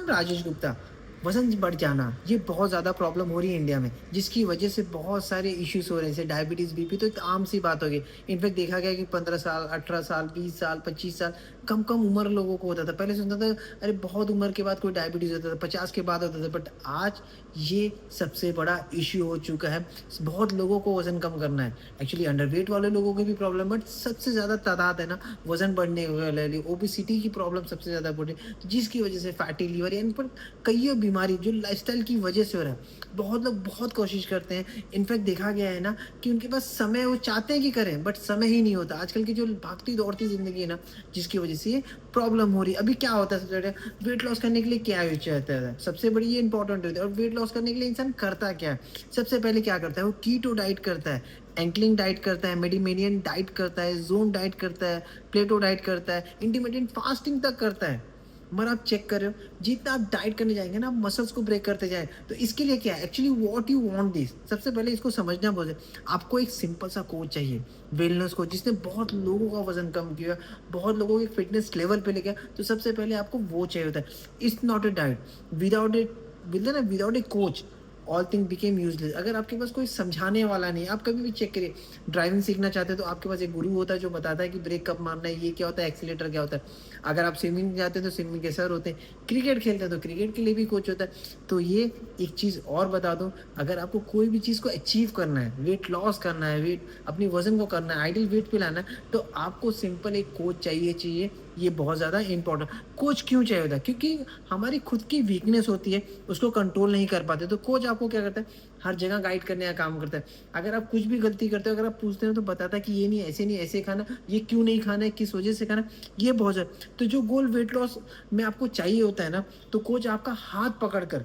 राजेश गुप्ता, वज़न बढ़ जाना, ये बहुत ज़्यादा प्रॉब्लम हो रही है इंडिया में, जिसकी वजह से बहुत सारे इश्यूज़ हो रहे हैं, जैसे डायबिटीज़, बीपी तो एक आम सी बात हो गई। इनफैक्ट देखा गया है कि 15 साल, 18 साल, 20 साल, 25 साल, कम-कम उम्र लोगों को होता था। पहले सुनता था, अरे बहुत उम्र के बाद कोई डायबिटीज़ होता था, 50 के बाद होता था, बट आज ये सबसे बड़ा इश्यू हो चुका है। बहुत लोगों को वज़न कम करना है। एक्चुअली अंडरवेट वाले लोगों की भी प्रॉब्लम, बट सबसे ज़्यादा तादाद है ना, वज़न बढ़ने वाले, ओबेसिटी की प्रॉब्लम सबसे ज़्यादा बढ़ी, जिसकी वजह से फैटी लिवर या इन पर कईयों बीमारी जो लाइफ़स्टाइल की वजह से हो रहा है। बहुत लोग बहुत कोशिश करते हैं, इनफैक्ट देखा गया है ना कि उनके पास समय, वो चाहते हैं कि करें बट समय ही नहीं होता। आजकल की जो भागती-दौड़ती ज़िंदगी है ना, जिसकी वजह से ये प्रॉब्लम हो रही है। अभी क्या होता है सबसे बड़ा, वेट लॉस करने के लिए क्या यूज़ रहता है? सबसे बड़ी ये इंपॉर्टेंट होता है, और वेट लॉस करने के लिए इंसान करता क्या है? सबसे पहले क्या करता है, वो कीटो डाइट करता है, एंकलिंग डाइट करता है, मेडिटेरेनियन डाइट करता है, ज़ोन डाइट करता है, प्लेटो डाइट करता है, इंटरमिटेंट फास्टिंग तक करता है। मगर आप चेक कर रहे हो, जितना आप डाइट करने जाएँगे ना, आप मसल्स को ब्रेक करते जाएँ। तो इसके लिए क्या है, actually what you want this, सबसे पहले इसको समझना बहुत है। आपको एक सिंपल सा कोच चाहिए, वेलनेस कोच, जिसने बहुत लोगों का वज़न कम किया, बहुत लोगों को एक फिटनेस लेवल पे ले गया। तो सबसे पहले आपको वो चाहिए होता है। It's not a diet, without ए, बोलते हैं ना, विदाउट ए coach all thing became useless. अगर आपके पास कोई समझाने वाला नहीं है, आप कभी भी चेक करिए, ड्राइविंग सीखना चाहते हैं तो आपके पास एक गुरु होता है जो बताता है कि ब्रेक कब मारना है, ये क्या होता है, एक्सीलेटर क्या होता है। अगर आप स्विमिंग जाते हैं तो स्विमिंग के सर होते हैं, क्रिकेट खेलते हैं तो क्रिकेट के लिए भी कोच होता है। तो ये एक चीज़ और बता दूं, अगर आपको कोई भी चीज़ को अचीव करना है, वेट लॉस करना है, वेट अपनी वजन को करना है, आइडियल वेट पे लाना है, तो आपको सिंपल एक कोच चाहिए। ये बहुत ज़्यादा इंपॉर्टेंट। कोच क्यों चाहिए होता है? क्योंकि हमारी खुद की वीकनेस होती है, उसको कंट्रोल नहीं कर पाते, तो कोच आपको क्या करता है, हर जगह गाइड करने का काम करता है। अगर आप कुछ भी गलती करते हो, अगर आप पूछते हो तो बताता है कि ये नहीं, ऐसे खाना, ये क्यों नहीं खाना है, किस वजह से खाना है, ये बहुत ज़्यादा। तो जो गोल वेट लॉस में आपको चाहिए होता है ना, तो कोच आपका हाथ पकड़ कर,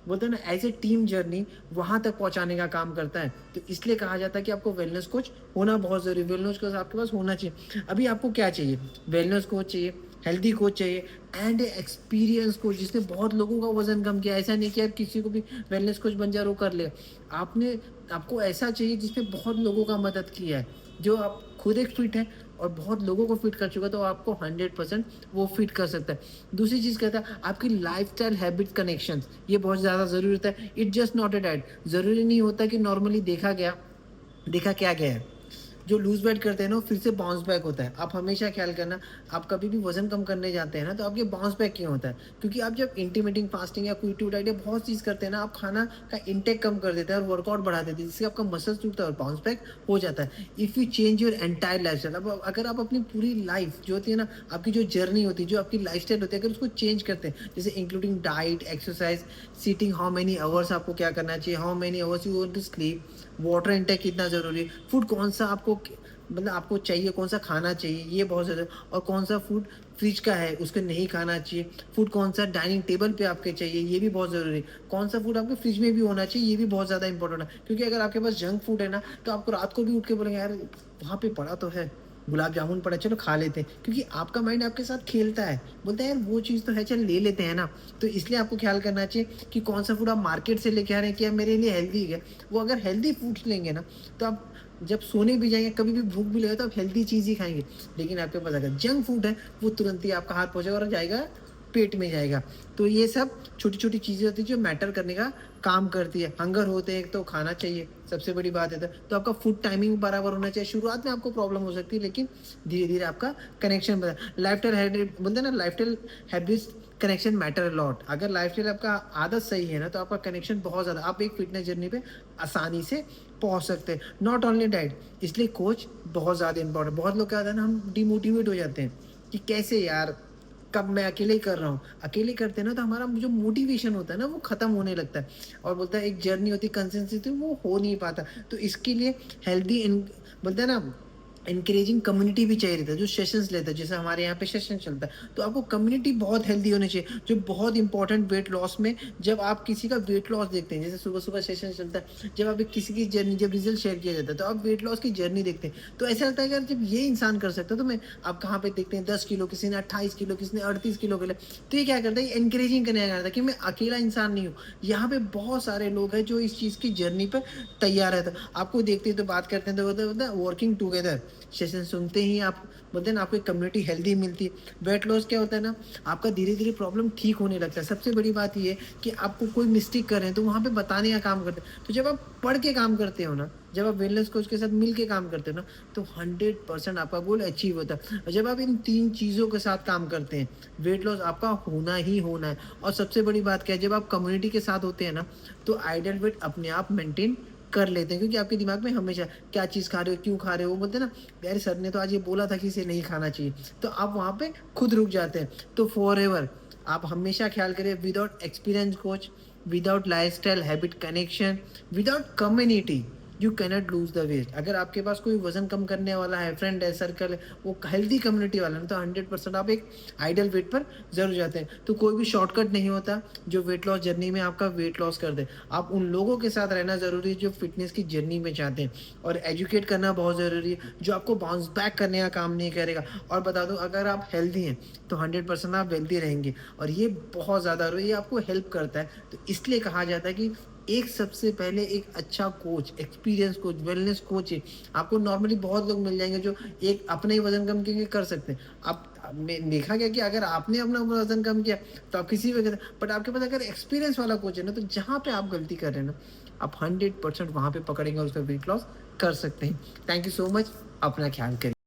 बोलते हैं ना, एज ए टीम जर्नी वहाँ तक पहुँचाने का काम करता है। तो इसलिए कहा जाता है कि आपको वेलनेस कोच होना बहुत ज़रूरी है, वेलनेस कोच आपके पास होना चाहिए। अभी आपको क्या चाहिए? वेलनेस कोच चाहिए, हेल्दी कोच चाहिए, एंड एक्सपीरियंस कोच जिसने बहुत लोगों का वज़न कम किया। ऐसा नहीं कि यार किसी को भी वेलनेस कोच बन जा रहा, वो कर ले। आपने आपको ऐसा चाहिए जिसने बहुत लोगों का मदद किया है, जो आप खुद एक फिट है और बहुत लोगों को फिट कर चुका है, तो आपको 100% वो फिट कर सकता है। दूसरी चीज़ क्या था, आपकी लाइफ़स्टाइल हैबिट कनेक्शंस, ये बहुत ज़्यादा ज़रूरी होता है। It's just not a diet. ज़रूरी नहीं होता कि नॉर्मली देखा क्या गया है, जो लूज़ वेट करते हैं ना, वो फिर से बाउंस बैक होता है। आप हमेशा ख्याल करना, आप कभी भी वज़न कम करने जाते हैं ना, तो आपके बाउंस बैक क्यों होता है? क्योंकि आप जब इंटरमिटेंट फास्टिंग या कीटो डाइट या बहुत चीज़ करते हैं ना, आप खाना का इंटेक कम कर देते हैं और वर्कआउट बढ़ा देते हैं, जिससे आपका मसल्स टूटता है और बाउंस बैक हो जाता है। If you change your entire lifestyle, अब अगर आप अपनी पूरी लाइफ़ जो होती है ना, आपकी जो जर्नी होती है, जो आपकी लाइफ़स्टाइल होती है, अगर उसको चेंज करते हैं, जैसे including diet, exercise, sitting, how many hours आपको क्या करना चाहिए, how many hours you want to sleep, water intake कितना ज़रूरी है, फूड कौन सा आपको मतलब आपको चाहिए, कौन-सा खाना चाहिए, ये बहुत ज़्यादा, और कौन-सा फूड फ्रिज का है, उसको नहीं खाना चाहिए। फूड कौन-सा डाइनिंग टेबल पे आपके चाहिए, ये भी बहुत ज़रूरी है। कौन-सा फूड आपके फ्रिज में भी होना चाहिए, ये भी बहुत ज़्यादा इंपॉर्टेंट है। क्योंकि अगर आपके पास जंक फूड है ना, तो आपको रात को भी उठ के बोलेंगे, यार वहाँ पे पड़ा तो है, गुलाब जामुन पड़ा है, चलो खा लेते हैं। क्योंकि आपका माइंड आपके साथ खेलता है, बोलता है यार वो चीज़ तो है, चल ले लेते हैं ना। तो इसलिए आपको ख्याल करना चाहिए कि कौन-सा फूड आप मार्केट से लेके आ रहे हैं, क्या मेरे लिए हेल्दी है। वो अगर हेल्दी फूड्स लेंगे ना, तो आप जब सोने भी जाएँगे, कभी भी भूख भी लगे, तो आप हेल्दी चीज़ ही खाएँगे। लेकिन आपके पास अगर जंक फूड है, वो तुरंत ही आपका हाथ पहुँचेगा और जाएगा, पेट में जाएगा। तो ये सब छोटी-छोटी चीज़ें होती हैं जो मैटर करने का काम करती है। हंगर होते हैं तो खाना चाहिए, सबसे बड़ी बात है तो आपका फूड टाइमिंग बराबर होना चाहिए। शुरुआत में आपको प्रॉब्लम हो सकती है, लेकिन धीरे-धीरे आपका कनेक्शन बना, लाइफ़स्टाइल हैबिट, बोलते हैं ना, lifestyle habits connection matter a lot. अगर लाइफ़स्टाइल आपका आदत सही है ना, तो आपका कनेक्शन बहुत ज़्यादा, आप एक फिटनेस जर्नी पे आसानी से पहुँच सकते हैं। नॉट ओनली डाइट, इसलिए कोच बहुत ज़्यादा इम्पोर्टेंट। बहुत लोग क्या होता है ना, हम डिमोटिवेट हो जाते हैं कि कैसे यार, कब मैं अकेले ही कर रहा हूँ। अकेले करते हैं ना, तो हमारा जो मोटिवेशन होता है ना, वो खत्म होने लगता है, और बोलता है एक जर्नी होती है, कंसिस्टेंसी, वो हो नहीं पाता। तो इसके लिए हेल्दी इन, बोलते हैं ना, एनकरेजिंग कम्युनिटी भी चाहिए रहता है, जो सेशंस लेता है, जैसे हमारे यहाँ पे सेशन चलता है, तो आपको कम्युनिटी बहुत हेल्दी होनी चाहिए, जो बहुत इंपॉर्टेंट वेट लॉस में, जब आप किसी का वेट लॉस देखते हैं, जैसे सुबह-सुबह सेशन चलता है, जब आप एक किसी की जर्नी, जब रिजल्ट शेयर किया जाता है, तो आप वेट लॉस की जर्नी देखते हैं, तो ऐसा लगता है कि यार जब ये इंसान कर सकता है, तो मैं, आप कहाँ पे देखते हैं 10 किलो, किसी ने 28 किलो, किसी ने 38 किलो के लिए, तो ये क्या करता है, ये एनकरेजिंग करने का करता है कि मैं अकेला इंसान नहीं हूँ, यहाँ पे बहुत सारे लोग हैं जो इस चीज़ की जर्नी पे तैयार है। तो आपको देखते हैं तो बात करते हैं, तो होता है वर्किंग टुगेदर, सेशन सुनते ही आप बोलते हैं ना, आपको एक कम्युनिटी हेल्दी मिलती है। वेट लॉस क्या होता है ना, आपका धीरे-धीरे प्रॉब्लम ठीक होने लगता है। सबसे बड़ी बात ये है कि आपको कोई मिस्टेक कर रहे हैं तो वहाँ पे बताने का काम करते हैं। तो जब आप पढ़ के काम करते हो ना, जब आप वेलनेस कोच के साथ मिल के काम करते हो ना, तो 100% आपका गोल अचीव होता है। और जब आप इन 3 चीज़ों के साथ काम करते हैं, वेट लॉस आपका होना ही होना है। और सबसे बड़ी बात क्या है, जब आप कम्युनिटी के साथ होते हैं ना, तो आइडियल वेट अपने आप मेंटेन कर लेते हैं, क्योंकि आपके दिमाग में हमेशा क्या चीज़ खा रहे हो, क्यों खा रहे हो, वो बोलते हैं ना, यार सर ने तो आज ये बोला था कि इसे नहीं खाना चाहिए, तो आप वहाँ पे खुद रुक जाते हैं। तो फॉरएवर आप हमेशा ख्याल करें, without experience coach, without lifestyle habit connection, without community, you cannot lose the weight. अगर आपके पास कोई वजन कम करने वाला है, फ्रेंड है, सर्कल है, वो हेल्दी कम्युनिटी वाला है, तो 100% आप एक आइडियल वेट पर जरूर जाते हैं। तो कोई भी शॉर्टकट नहीं होता जो वेट लॉस जर्नी में आपका वेट लॉस कर दे। आप उन लोगों के साथ रहना ज़रूरी है जो फिटनेस की जर्नी में चाहते हैं, और एजुकेट करना बहुत ज़रूरी है जो आपको बाउंस बैक करने का काम नहीं करेगा। और बता दूं, अगर आप हेल्दी हैं तो 100% आप वेल्दी रहेंगे, और ये बहुत ज़्यादा ये आपको हेल्प करता है। तो इसलिए कहा जाता है कि एक सबसे पहले एक अच्छा coach, experience coach, wellness coach है। आपको नॉर्मली बहुत लोग मिल जाएंगे जो एक अपने ही वजन कम के कर सकते हैं। आप देखा गया कि अगर आपने अपना वजन कम किया तो आप किसी भी, बट आपके पास अगर एक्सपीरियंस वाला कोच है ना, तो जहाँ पे आप गलती कर रहे हैं ना, आप 100% वहाँ पे पकड़ेंगे और उसका वेट लॉस कर सकते हैं। Thank you so much. अपना ख्याल करिए।